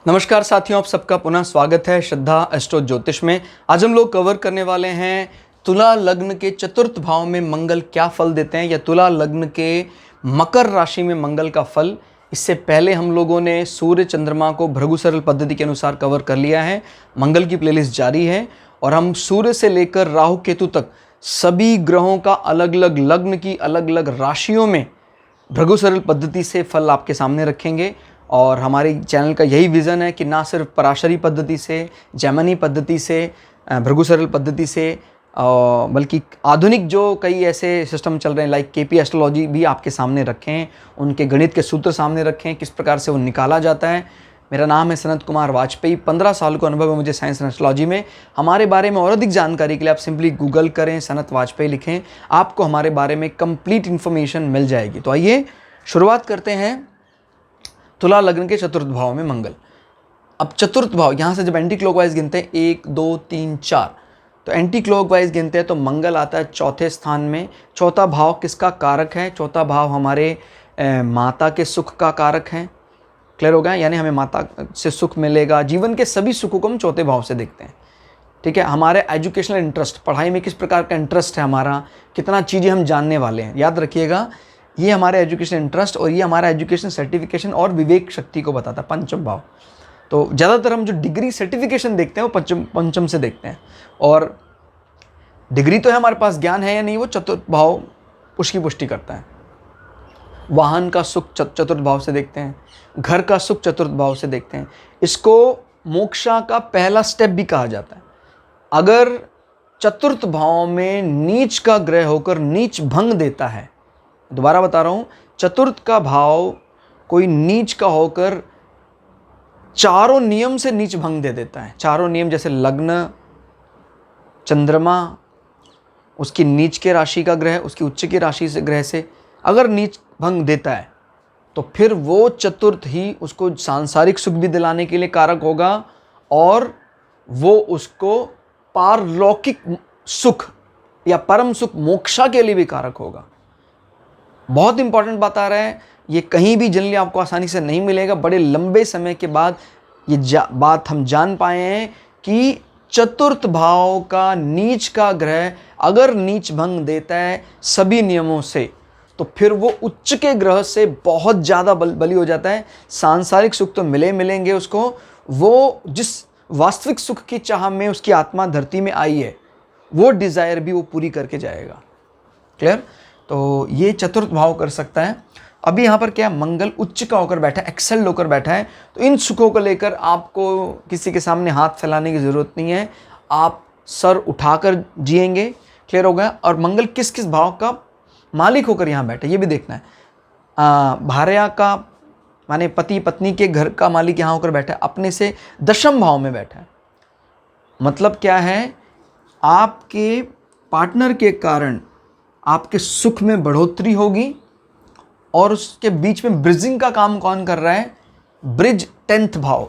नमस्कार साथियों, आप सबका पुनः स्वागत है श्रद्धा एस्ट्रो ज्योतिष में। आज हम लोग कवर करने वाले हैं तुला लग्न के चतुर्थ भाव में मंगल क्या फल देते हैं, या तुला लग्न के मकर राशि में मंगल का फल। इससे पहले हम लोगों ने सूर्य चंद्रमा को भृगु सरल पद्धति के अनुसार कवर कर लिया है। मंगल की प्लेलिस्ट जारी है और हम सूर्य से लेकर राहु केतु तक सभी ग्रहों का अलग अलग लग्न की अलग अलग राशियों में भृगु सरल पद्धति से फल आपके सामने रखेंगे। और हमारे चैनल का यही विज़न है कि ना सिर्फ पराशरी पद्धति से, जैमिनी पद्धति से, भृगु सरल पद्धति से, बल्कि आधुनिक जो कई ऐसे सिस्टम चल रहे हैं लाइक केपी एस्ट्रोलॉजी भी आपके सामने रखें, उनके गणित के सूत्र सामने रखें, किस प्रकार से वो निकाला जाता है। मेरा नाम है सनत कुमार वाजपेयी, 15 साल का अनुभव है मुझे साइंस एंड एस्ट्रोलॉजी में। हमारे बारे में और अधिक जानकारी के लिए आप सिंपली गूगल करें, सनत वाजपेयी लिखें, आपको हमारे बारे में कंप्लीट इन्फॉर्मेशन मिल जाएगी। तो आइए शुरुआत करते हैं तुला लग्न के चतुर्थ भाव में मंगल। अब चतुर्थ भाव यहाँ से जब एंटी क्लॉकवाइज गिनते हैं 1 2 3 4, तो एंटी क्लॉकवाइज गिनते हैं तो मंगल आता है चौथे स्थान में। चौथा भाव किसका कारक है? चौथा भाव हमारे माता के सुख का कारक है। क्लियर हो गया? यानी हमें माता से सुख मिलेगा। जीवन के सभी सुखों को हम चौथे भाव से देखते हैं। ठीक है, हमारे एजुकेशनल इंटरेस्ट, पढ़ाई में किस प्रकार का इंटरेस्ट है हमारा, कितना चीज़ें हम जानने वाले हैं, याद रखिएगा। ये हमारे एजुकेशन इंटरेस्ट और ये हमारा एजुकेशन सर्टिफिकेशन और विवेक शक्ति को बताता है, पंचम भाव। तो ज़्यादातर हम जो डिग्री सर्टिफिकेशन देखते हैं वो पंचम से देखते हैं। और डिग्री तो है हमारे पास, ज्ञान है या नहीं वो चतुर्थ भाव उसकी पुष्टि करता है। वाहन का सुख चतुर्थ भाव से देखते हैं, घर का सुख चतुर्थ भाव से देखते हैं। इसको मोक्षा का पहला स्टेप भी कहा जाता है। अगर चतुर्थ भाव में नीच का ग्रह होकर नीच भंग देता है, दोबारा बता रहा हूं, चतुर्थ का भाव कोई नीच का होकर चारों नियम से नीच भंग दे देता है। चारों नियम जैसे लग्न, चंद्रमा, उसकी नीच के राशि का ग्रह, उसकी उच्च की राशि से ग्रह से अगर नीच भंग देता है तो फिर वो चतुर्थ ही उसको सांसारिक सुख भी दिलाने के लिए कारक होगा और वो उसको पारलौकिक सुख या परम सुख मोक्षा के लिए भी कारक होगा। बहुत इंपॉर्टेंट बात आ रहा है, ये कहीं भी जनरली आपको आसानी से नहीं मिलेगा। बड़े लंबे समय के बाद ये बात हम जान पाए हैं कि चतुर्थ भाव का नीच का ग्रह अगर नीच भंग देता है सभी नियमों से, तो फिर वो उच्च के ग्रह से बहुत ज़्यादा बली हो जाता है। सांसारिक सुख तो मिलेंगे उसको, वो जिस वास्तविक सुख की चाह में उसकी आत्मा धरती में आई है वो डिज़ायर भी वो पूरी करके जाएगा। क्लियर? तो ये चतुर्थ भाव कर सकता है। अभी यहाँ पर क्या है, मंगल उच्च का होकर बैठा है, एक्सेल्ड होकर बैठा है। तो इन सुखों को लेकर आपको किसी के सामने हाथ फैलाने की ज़रूरत नहीं है, आप सर उठाकर जिएंगे। क्लियर हो गया? और मंगल किस किस भाव का मालिक होकर यहाँ बैठा है ये भी देखना है। भार्या का माने पति पत्नी के घर का मालिक यहाँ होकर बैठा है, अपने से दशम भाव में बैठा है। मतलब क्या है, आपके पार्टनर के कारण आपके सुख में बढ़ोतरी होगी। और उसके बीच में ब्रिजिंग का काम कौन कर रहा है? ब्रिज 10th भाव,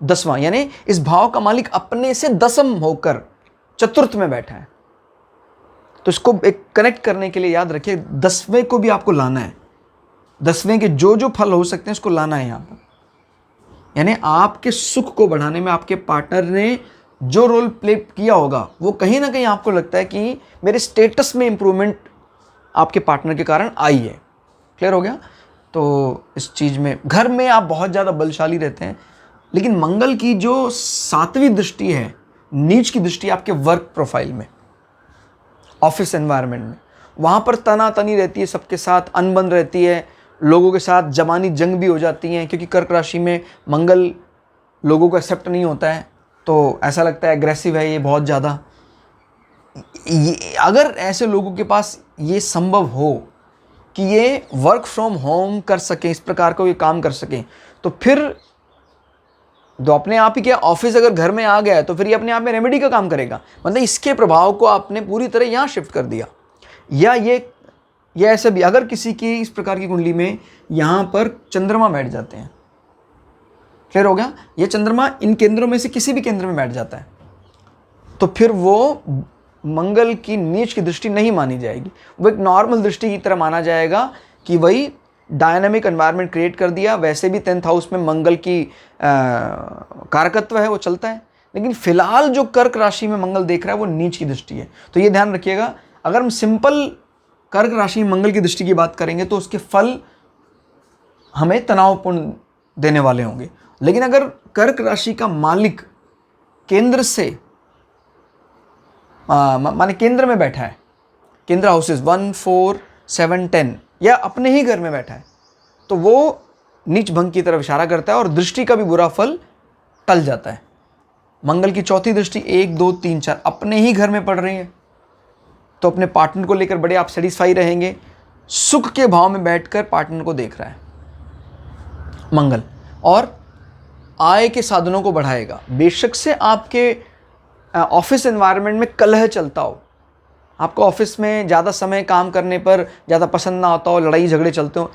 10वां, यानी इस भाव का मालिक अपने से दसम होकर चतुर्थ में बैठा है। तो इसको एक कनेक्ट करने के लिए याद रखिए 10वें को भी आपको लाना है। 10वें के जो जो फल हो सकते हैं उसको लाना है यहाँ पर। यानी आपके सुख को बढ़ाने में आपके पार्टनर ने जो रोल प्ले किया होगा वो कहीं ना कहीं आपको लगता है कि मेरे स्टेटस में इंप्रूवमेंट आपके पार्टनर के कारण आई है। क्लियर हो गया? तो इस चीज़ में घर में आप बहुत ज़्यादा बलशाली रहते हैं, लेकिन मंगल की जो 7वीं दृष्टि है, नीच की दृष्टि आपके वर्क प्रोफाइल में, ऑफिस एनवायरनमेंट में, वहाँ पर तनातनी रहती है, सबके साथ अनबन रहती है, लोगों के साथ जबानी जंग भी हो जाती हैं, क्योंकि कर्क राशि में मंगल लोगों को एक्सेप्ट नहीं होता है। तो ऐसा लगता है एग्रेसिव है ये बहुत ज़्यादा। अगर ऐसे लोगों के पास ये संभव हो कि ये वर्क फ्रॉम होम कर सकें, इस प्रकार का ये काम कर सकें, तो फिर तो अपने आप ही क्या, ऑफिस अगर घर में आ गया है तो फिर ये अपने आप में रेमेडी का काम करेगा। मतलब इसके प्रभाव को आपने पूरी तरह यहाँ शिफ्ट कर दिया। या ये ऐसे भी अगर किसी की इस प्रकार की कुंडली में यहाँ पर चंद्रमा बैठ जाते हैं, क्लियर हो गया, ये चंद्रमा इन केंद्रों में से किसी भी केंद्र में बैठ जाता है, तो फिर वो मंगल की नीच की दृष्टि नहीं मानी जाएगी। वो एक नॉर्मल दृष्टि की तरह माना जाएगा कि वही डायनामिक एनवायरनमेंट क्रिएट कर दिया। वैसे भी 10th हाउस में मंगल की कारकत्व है, वो चलता है। लेकिन फिलहाल जो कर्क राशि में मंगल देख रहा है वो नीच की दृष्टि है। तो ये ध्यान रखिएगा, अगर हम सिंपल कर्क राशि में मंगल की दृष्टि की बात करेंगे तो उसके फल हमें तनावपूर्ण देने वाले होंगे। लेकिन अगर कर्क राशि का मालिक केंद्र से माने केंद्र में बैठा है, केंद्र हाउसेस 1, 4, 7, 10 या अपने ही घर में बैठा है, तो वो नीच भंग की तरफ इशारा करता है और दृष्टि का भी बुरा फल टल जाता है। मंगल की चौथी दृष्टि 1, 2, 3, 4 अपने ही घर में पड़ रही है, तो अपने पार्टनर को लेकर बड़े आप सेटिस्फाई रहेंगे। सुख के भाव में बैठकर पार्टनर को देख रहा है मंगल, और आय के साधनों को बढ़ाएगा। बेशक से आपके ऑफिस एनवायरनमेंट में कलह चलता हो, आपको ऑफिस में ज़्यादा समय काम करने पर ज़्यादा पसंद ना आता हो, लड़ाई झगड़े चलते हो,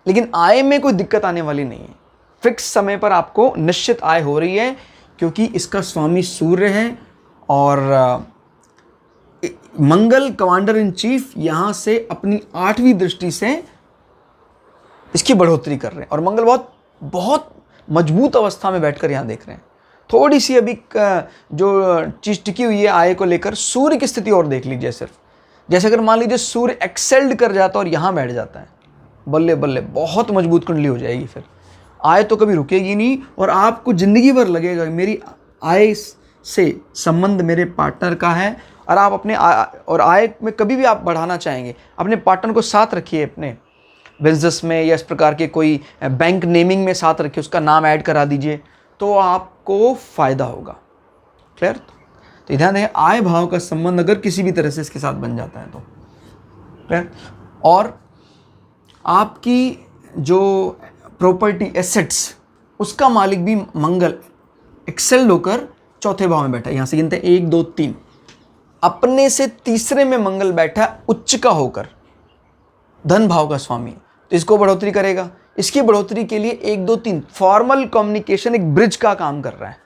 लेकिन आय में कोई दिक्कत आने वाली नहीं है। फिक्स समय पर आपको निश्चित आय हो रही है, क्योंकि इसका स्वामी सूर्य है और मंगल कमांडर इन चीफ यहाँ से अपनी 8वीं दृष्टि से इसकी बढ़ोतरी कर रहे हैं। और मंगल बहुत मजबूत अवस्था में बैठकर यहाँ देख रहे हैं। थोड़ी सी अभी जो चीज़ टिकी हुई है आय को लेकर, सूर्य की स्थिति और देख लीजिए सिर्फ। जैसे अगर मान लीजिए सूर्य एक्सेल्ड कर जाता और यहाँ बैठ जाता है, बल्ले बल्ले बहुत मजबूत कुंडली हो जाएगी। फिर आय तो कभी रुकेगी नहीं और आपको ज़िंदगी भर लगेगा मेरी आय से संबंध मेरे पार्टनर का है। और आप अपने आय में कभी भी आप बढ़ाना चाहेंगे, अपने पार्टनर को साथ रखिए, अपने बिजनेस में या इस प्रकार के कोई बैंक नेमिंग में साथ रखिए, उसका नाम ऐड करा दीजिए, तो आपको फ़ायदा होगा। क्लियर? तो ध्यान दें, आय भाव का संबंध अगर किसी भी तरह से इसके साथ बन जाता है तो क्लियर। और आपकी जो प्रॉपर्टी एसेट्स, उसका मालिक भी मंगल एक्सेल्ड होकर चौथे भाव में बैठा है। यहाँ से गिनते हैं 1, 2, 3, अपने से तीसरे में मंगल बैठा उच्च का होकर, धन भाव का स्वामी, तो इसको बढ़ोतरी करेगा। इसकी बढ़ोतरी के लिए 1, 2, 3 फॉर्मल कम्युनिकेशन एक ब्रिज का काम कर रहा है।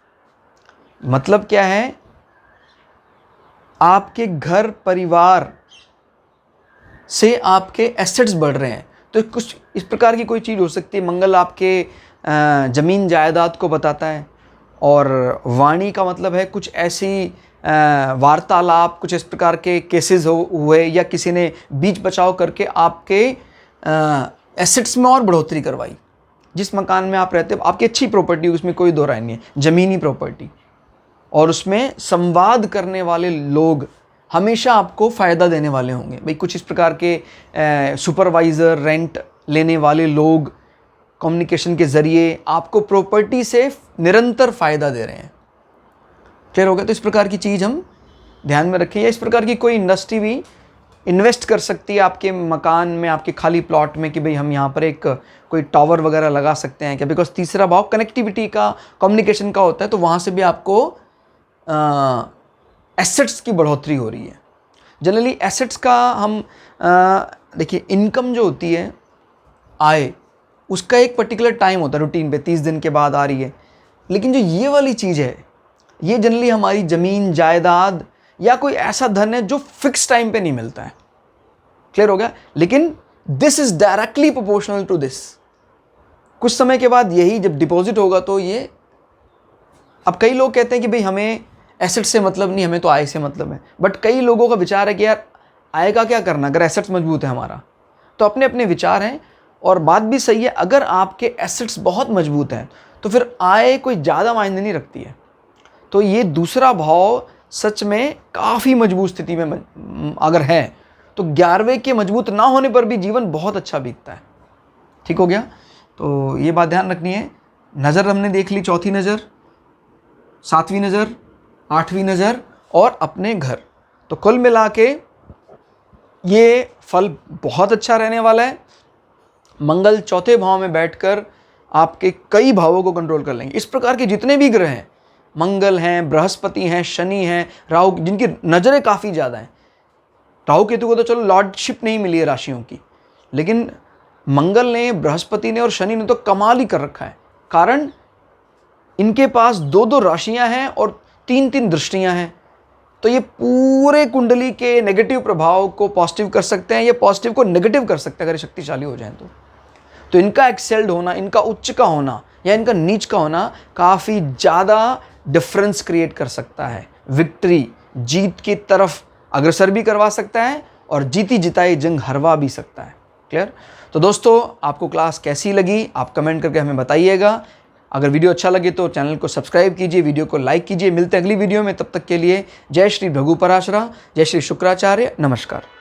मतलब क्या है, आपके घर परिवार से आपके एसेट्स बढ़ रहे हैं, तो कुछ इस प्रकार की कोई चीज़ हो सकती है। मंगल आपके ज़मीन जायदाद को बताता है, और वाणी का मतलब है कुछ ऐसी वार्तालाप, कुछ इस प्रकार के केसेस हुए या किसी ने बीच बचाव करके आपके एसेट्स में और बढ़ोतरी करवाई। जिस मकान में आप रहते हो आपकी अच्छी प्रॉपर्टी, उसमें कोई दो राय नहीं है, ज़मीनी प्रॉपर्टी, और उसमें संवाद करने वाले लोग हमेशा आपको फ़ायदा देने वाले होंगे। भाई कुछ इस प्रकार के सुपरवाइज़र, रेंट लेने वाले लोग कम्युनिकेशन के ज़रिए आपको प्रॉपर्टी से निरंतर फ़ायदा दे रहे हैं। क्लियर हो गया? तो इस प्रकार की चीज़ हम ध्यान में रखें। या इस प्रकार की कोई इंडस्ट्री भी इन्वेस्ट कर सकती है आपके मकान में, आपके खाली प्लॉट में, कि भाई हम यहाँ पर एक कोई टावर वगैरह लगा सकते हैं क्या, बिकॉज तीसरा भाव कनेक्टिविटी का, कम्युनिकेशन का होता है, तो वहाँ से भी आपको एसेट्स की बढ़ोतरी हो रही है। जनरली एसेट्स का हम देखिए, इनकम जो होती है, आय, उसका एक पर्टिकुलर टाइम होता है रूटीन पे, 30 दिन के बाद आ रही है। लेकिन जो ये वाली चीज़ है, ये जनरली हमारी ज़मीन जायदाद या कोई ऐसा धन है जो फिक्स टाइम पे नहीं मिलता है। क्लियर हो गया? लेकिन this is directly proportional to this. कुछ समय के बाद यही जब डिपॉजिट होगा तो ये, अब कई लोग कहते हैं कि भाई हमें एसेट से मतलब नहीं, हमें तो आय से मतलब है। बट कई लोगों का विचार है कि यार आय का क्या करना, अगर एसेट्स मजबूत है हमारा। तो अपने अपने विचार हैं, और बात भी सही है, अगर आपके एसेट्स बहुत मजबूत हैं तो फिर आय कोई ज़्यादा मायने नहीं रखती है। तो ये दूसरा भाव सच में काफ़ी मजबूत स्थिति में अगर है, तो 11वें के मजबूत ना होने पर भी जीवन बहुत अच्छा बीतता है। ठीक हो गया? तो ये बात ध्यान रखनी है। नज़र हमने देख ली, चौथी नज़र, 7वीं नज़र, 8वीं नज़र और अपने घर। तो कुल मिला के ये फल बहुत अच्छा रहने वाला है। मंगल चौथे भाव में बैठकर आपके कई भावों को कंट्रोल कर लेंगे। इस प्रकार के जितने भी ग्रह हैं, मंगल हैं, बृहस्पति हैं, शनि हैं, राहु, जिनकी नज़रें काफ़ी ज़्यादा हैं। राहु केतु को तो चलो लॉर्डशिप नहीं मिली है राशियों की, लेकिन मंगल ने, बृहस्पति ने और शनि ने तो कमाल ही कर रखा है। कारण इनके पास 2-2 राशियां हैं और 3-3 दृष्टियां हैं। तो ये पूरे कुंडली के नेगेटिव प्रभाव को पॉजिटिव कर सकते हैं, या पॉजिटिव को नेगेटिव कर सकते हैं अगर ये शक्तिशाली हो जाएं तो। तो इनका एक्सेल्ड होना, इनका उच्च का होना या इनका नीच का होना काफ़ी ज़्यादा डिफरेंस क्रिएट कर सकता है। विक्ट्री, जीत की तरफ अग्रसर भी करवा सकता है और जीती जिताई जंग हरवा भी सकता है। क्लियर? तो दोस्तों, आपको क्लास कैसी लगी आप कमेंट करके हमें बताइएगा। अगर वीडियो अच्छा लगे तो चैनल को सब्सक्राइब कीजिए, वीडियो को लाइक कीजिए। मिलते हैं अगली वीडियो में, तब तक के लिए जय श्री भृगु पराशरा, जय श्री शुक्राचार्य, नमस्कार।